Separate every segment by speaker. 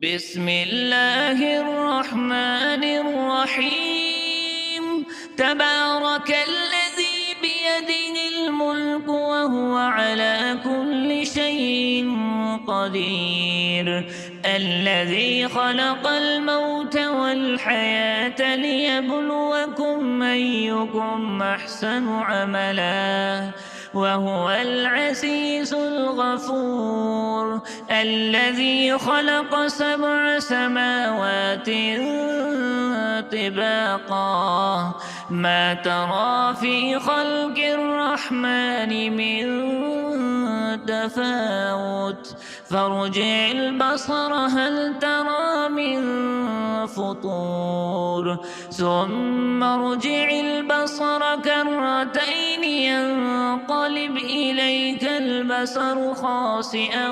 Speaker 1: بسم الله الرحمن الرحيم. تبارك الذي بيده الملك وهو على كل شيء قدير، الذي خلق الموت والحياة ليبلوكم أيكم أحسن عملا وهو العزيز الغفور، الذي خلق 7 سماوات طباقا ما ترى في خلق الرحمن من تفاوت فارجع البصر هل ترى من فطور ثم ارجع البصر كرتين ينقلب إليك البصر خاسئا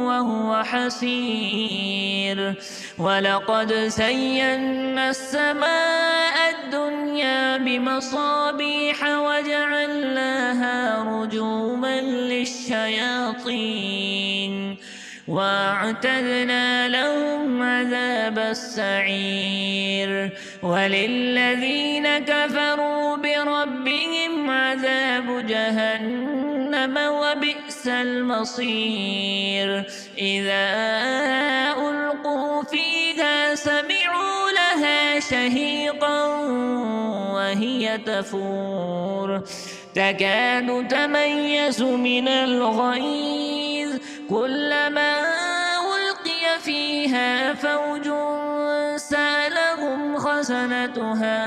Speaker 1: وهو حسير، ولقد زينا السماء الدنيا بمصابيح وجعلناها رجوما للشياطين واعتدنا لهم عذاب السعير، وللذين كفروا بربهم عذاب جهنم وبئس المصير. إذا ألقوا فيها سمعوا لها شهيقا وهي تفور تكاد تميز من الغيظ كلما ألقي فيها فوج سألهم خزنتها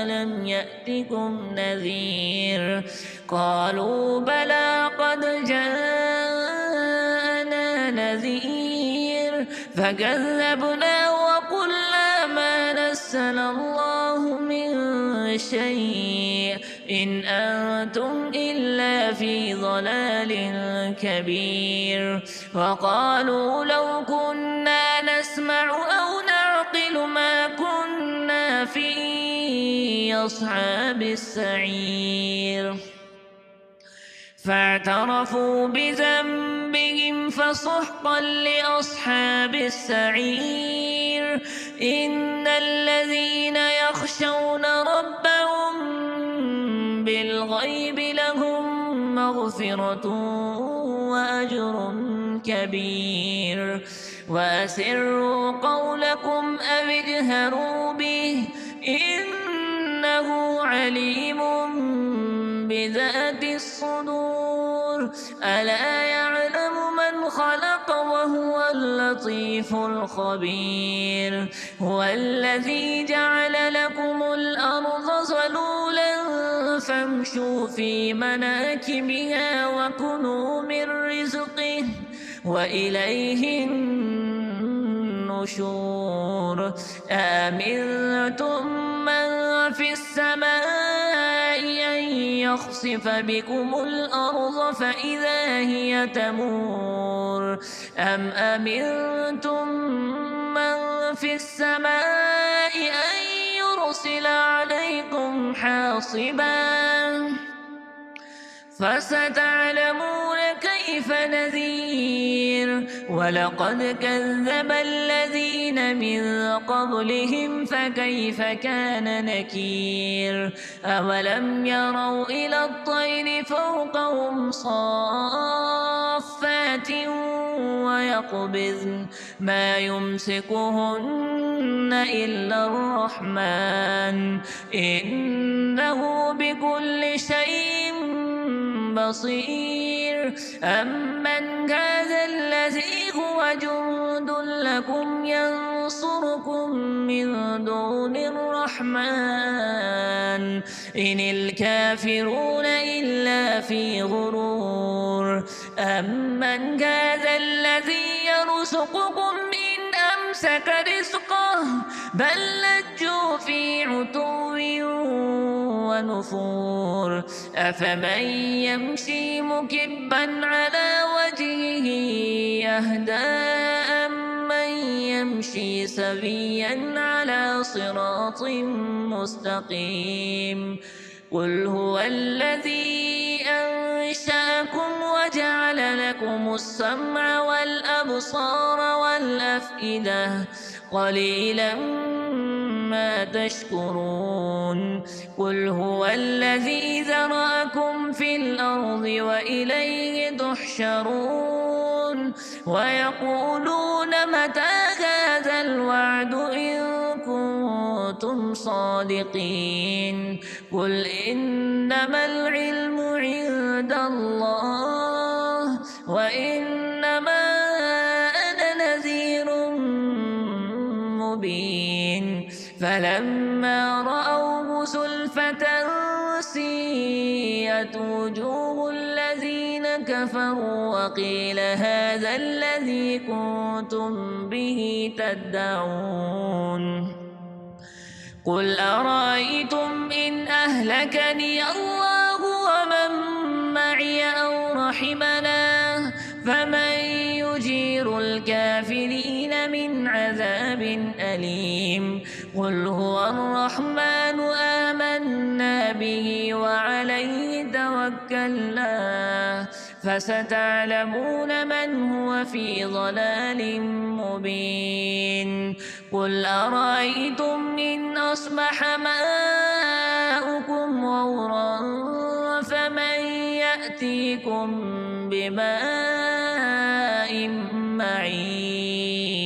Speaker 1: ألم يأتكم نذير قالوا بلى قد جاءنا نذير فكذبنا وقلنا ما نزل الله من شيء إن أنتم إلا في ضلال كبير، وقالوا لو كنا نسمع أو نعقل ما كنا في أصحاب السعير، فاعترفوا بذنبهم فسحقا لأصحاب السعير. إن الذين يخشون ربهم بالغيب لهم مغفرة وأجر كبير، وأسروا قولكم أو اجهروا به إنه عليم بذات الصدور، ألا يعلم من خلق وهو اللطيف الخبير. هو الذي جعل لكم الأرض ذلولا فامشوا في مناكبها وكلوا من رزقه وإليه النشور. أأمنتم من في السماء أن يخسف بكم الأرض فإذا هي تمور أم أمنتم من في السماء أن يرسل عليكم حاصبا فستعلمون كيف نذير. ولقد كذب الذين من قبلهم فكيف كان نكير. أولم يروا إلى الطير فوقهم صافات ويقبضن ما يمسكهن إلا الرحمن إنه بكل شيء بصير. أمن هذا الذي هو جند لكم ينصركم من دون الرحمن إن الكافرون إلا في غرور. أمن هذا الذي يرزقكم إن أمسك رزقه بل لجوا في عتو ونفور. أفمن يمشي مكبا على وجهه يهدى أمن يمشي سويا على صراط مستقيم. قل هو الذي أنشأكم وجعل لكم السمع والأبصار والأفئدة قليلا ما تشكرون قل هو الذي ذرأكم في الأرض وإليه تحشرون ويقولون متى هذا الوعد إن كنتم صادقين قل إنما العلم عند الله وإنما أنا نذير مبين فلما رأوه زلفة سيئت وجوه الذين كفروا وقيل هذا الذي كنتم به تدعون قل أرأيتم إن أهلكني الله ومن معي أو رحمنا فمن يجير الكافرين من عذاب أليم قل هو الرحمن آمنا به وعليه توكلنا فستعلمون من هو في ضلال مبين قل أرأيتم إن أصبح ماؤكم غورا فمن يأتيكم بماء معين